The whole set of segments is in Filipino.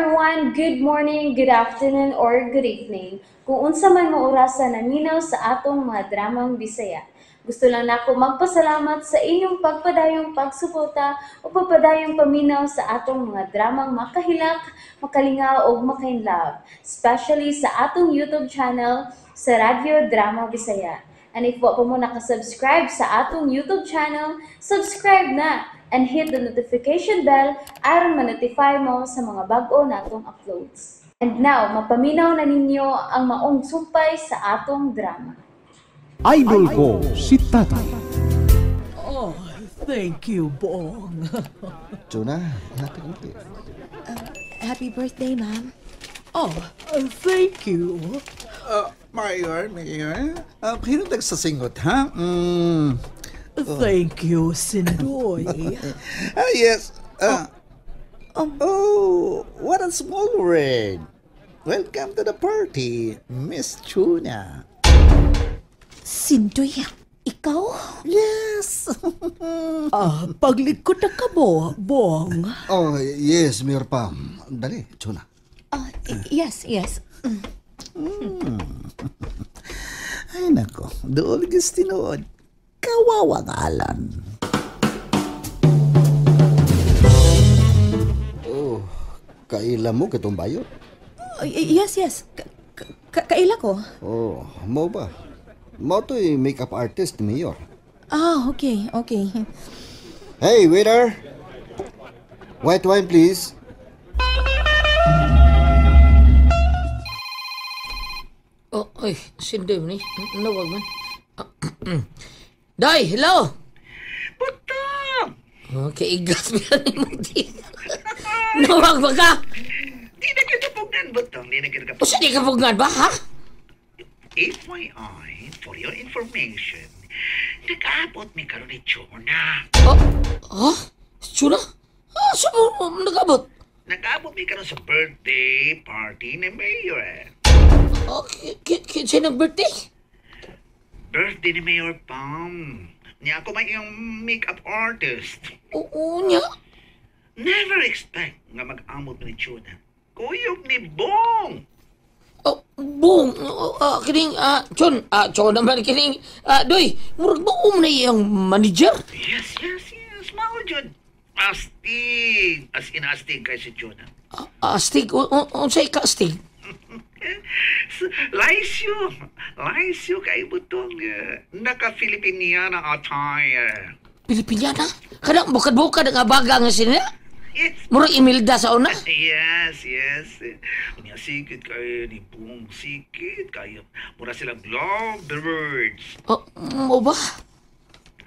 everyone, good morning, good afternoon, or good evening. Kung unsa man mo orasan naminaw sa atong mga dramang Bisaya. Gusto lang nako magpasalamat sa inyong pagpadayong pagsuporta o pagpadayong paminaw sa atong mga dramang makahilak, makalingaw o makainlove, especially sa atong YouTube channel sa Radyo Drama Bisaya. And if wa pa mo nakasubscribe sa atong YouTube channel, subscribe na and hit the notification bell aron ma-notify mo sa mga bag-o natong uploads. And now, mapaminaw na ninyo ang maong sumpay sa atong drama. Idol ko si Tatay. Oh, thank you, Bong. Jonah, happy birthday. Happy birthday, ma'am. Oh, thank you. Mayor, pahinong nagsasingot, ha? Thank you, Sindoy. Yes. What a small world. Welcome to the party, Miss Tuna. Sindoy, ikaw? Yes. Paglikod na ka mo, Bong. Oh, yes, Mayor Pam. Dali, Tuna. Yes. Ay, nako. Doon gustinood. Kawawang alan. Oh, kaila mo katong bayot? Yes. Kaila ko? Oh, mo ba? Mo to'y makeup artist ni Mayor. Okay. Hey, waiter! White wine, please. Oh, ay, Sindoy ni. Nawag man. Day, hello! Butang! Okay, igas ba ni mo di? Nawag ba ka? Di na kinapugan, Butang. Di na O kinapugan. siya di kapugngan ba, ha? FYI, for your information, nag-aabot mi karon ni Chona. Oh? Chula? Saan mo nag-abot? Nag-aabot mi karon sa birthday party ni Mayor. Oh, siya nag-birthday? Birthday ni Mayor Pam. Niya ako may iyong makeup artist. Oo niya. Never expect nga mag-amot ni Chona. Kuyog ni Bong. Oh, Bong, kining, Chon naman kining, Doy, murag ba na iyang manager? Yes. Mao jud. Astig. As in astig kay si Chona. Astig, unsay ka astig? Laisyo kay butong naka-Filipiniana attire. Pilipinyana? Kadang bukad-bukad ang abaga nga sila? Yes. Murag Imelda sa una? Yes. Unya sikit kayo ni Bong, sikit kayo. Mura silang lovebirds. Oh, mo ba?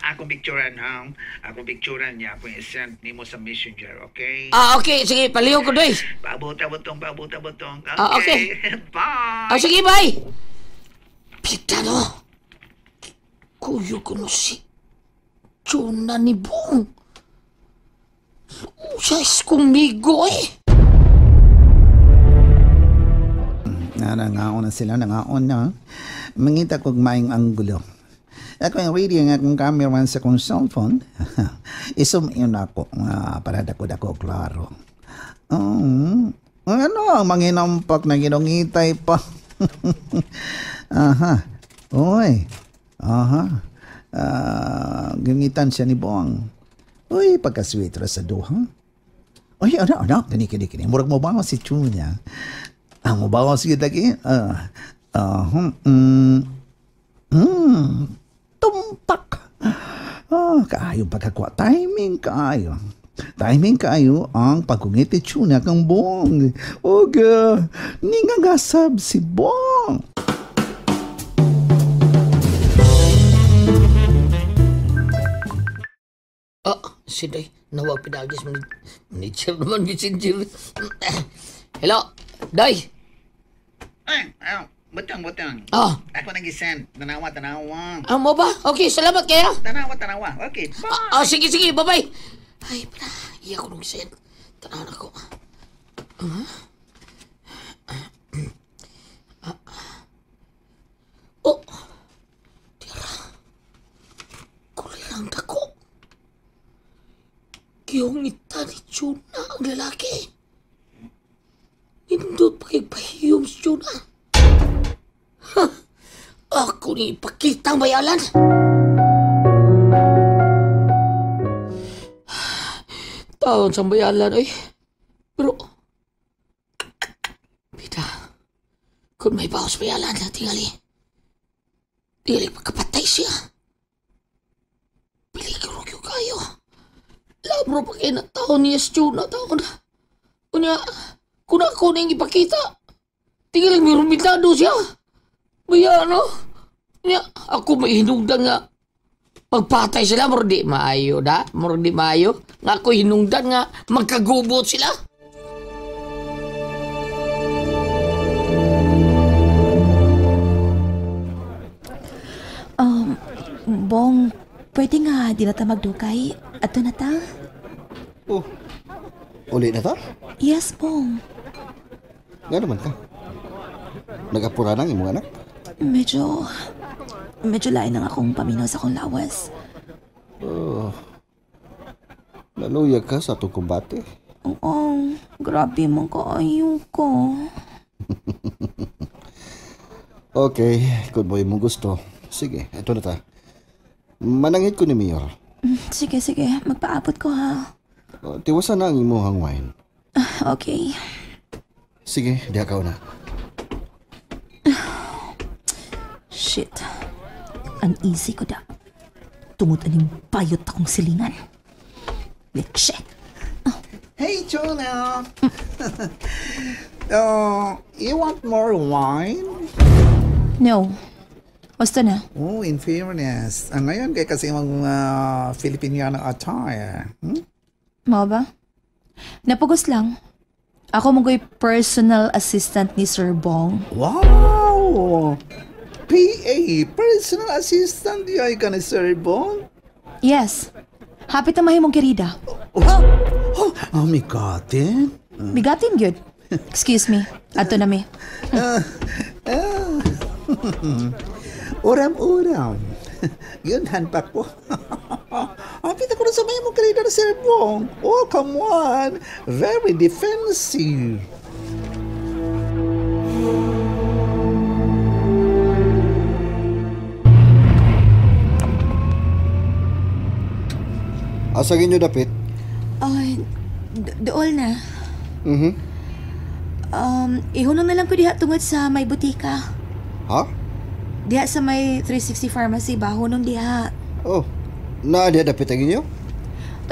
Akong picturean ha. Akong picturean niya. Akong isend ni mo sa messenger, okay? Okay, sige, paliw ko, Doy. Pabuta-butong. Okay. Okay. Bye. Sige, bye! Pitano! Kuyo ko no si Chona ni Bong. Usas kumigo eh. Nangaon na sila, nangaon na. Mangita kog maing anggulo. Ako yung reading akong camera sa kong cellphone. Isum yun ako para dako klaro. Ano ang manginampak na ginungitay pa? Oy. Gingitan siya ni Bong. Uy, pagka-sweet ra sa duha. Uy, ano, kini. Murag mo ba si Chunya? Mo ba sige lagi? Tumpak. Kaayo pagkakuha. Timing kaayo ang pagkungiti Chunya kang Bong. Oga, ningangasab si Bong. Sindoy, nawag pinagis manager naman messenger. Hello, Doy. Butang. Ako nag-send. Tanawa. Mo ba? Okay, salamat kaya. Tanawa. Okay, bye. Sige, bye-bye. Ay, pala, iya ko nung send. Tanawan ako. Oh, tira. Kulilang dako. Yung ngita ni Chuna ang lalaki. Pakipahiyom si Juna. Ako ni ipakitang bayalan. Taon sa bayalan, ay. Pero, bida, kung may bawas bayalan na tingali, magkapatay siya. Pili kirugyo kayo. Labro pa kayo na taon niya si Juna, taon na. Kunya, kung ako na yung ipakita, tingali may rumitado siya. Baya, no? Kunya, ako may hinugdan nga. Pagpatay sila, moro di maayo da. Moro di maayo. Nga ako hinungdan nga magkagubot sila. Bong, pwede nga di na ta magdukay. Ato na ta? Oh, uli na ta? Yes, Bong. Nga naman ka. Nag-apura ng imong anak? Medyo lain ang akong paminaw sa akong lawas. Oh, naluyag ka sa itong kumbate. Oo, grabe mong kaayo ko. Okay, kung mo imong gusto. Sige, ito na ta. Manangit ko ni Mayor. Sige, magpaabot ko ha. Tiwasan na ang imuhang wine. Okay. Sige, diha ka na. Shit. Uneasy ko da. Tungod aning bayot akong silingan. Lekshe. Hey, Jonah! You want more wine? No. Basta na. Oh, in fairness. Ngayon kay kasi mga Filipiniano attire. Mga ba? Napugos lang. Ako magoy personal assistant ni Sir Bong. Wow! PA, personal assistant ay ka ni Sir Bong? Yes. Hapit na mahimong kirida. Oh my God, eh? Bigatin gyud. Excuse me. Ato na mi. Uram-uram. Yun, hanpak po. Apit ako na sa may mong kalida na Sir Bong. Oh, come on. Very defensive. Asagin nyo dapit. Dool na. Ihunong na lang ko diha tungod sa may butika. Ha? Diha sa may 360 Pharmacy ba? Hunong diha. Oh, na diha dapit ang inyo?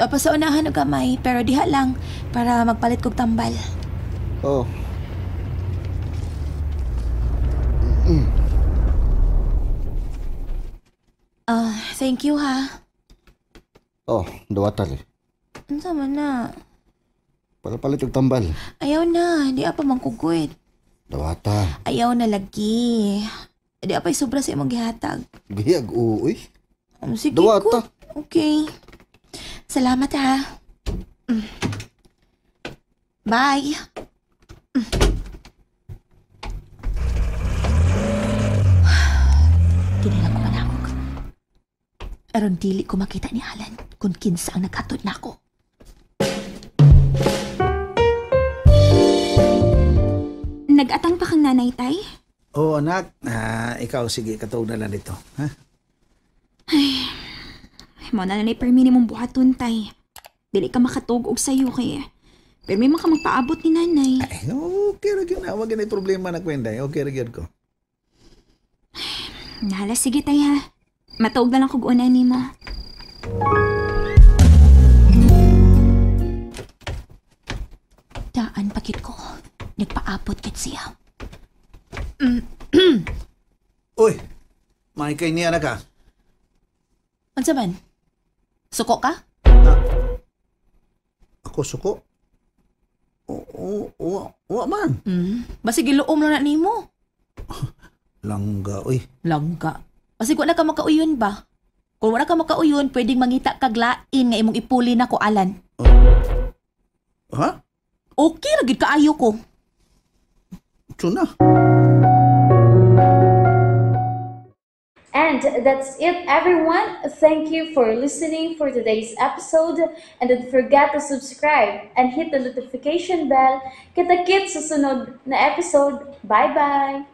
Tapos sa unahan og gamay, pero diha lang para magpalit kog tambal. Oh. Thank you ha. Oh, dawatal eh. Ano man na? Para palit yung tambal. Ayaw na, di apa mangkugod. Dawata. Ayaw na lagi. Di apa'y sobra sa imong gihatag. Bihag uoy. Sige Dawata. ko. Okay. Salamat ha. Bye. Kinilang ko manakog. Aron dili ko makita ni Alan kung kinsa ang naghatod na ako. Nag-atang pa kang nanay, tay? Oh, anak. Ikaw, sige, katawag na lang dito. Ha? Mo na nanay per minimum buhaton, tay. Dili ka makatugog sa'yo kay. Pero may maka magpaabot ni nanay. Ay, okay ra gyud na. Wag na problema na kwenda. Okay ra gyud ko. Nahala, sige, tay ha. Matuog na lang kung una ni mo. Daan pakit ko. Nagpaabot kit siya. Uy, may kay niya na ka. Ano man? Suko ka? Ako suko? Oo, man. Basi giluom lang na nimo. Langga, uy. Langga. Basi kung na ka makauyon ba? Kung wala ka makauyon, pwedeng mangita kag lain nga imong ipuli na ko, Alan. Ha? Okay, ragid kaayo ko. Tsuna. And that's it, everyone. Thank you for listening for today's episode. And don't forget to subscribe and hit the notification bell. Kita-kits sa sunod na episode. Bye-bye!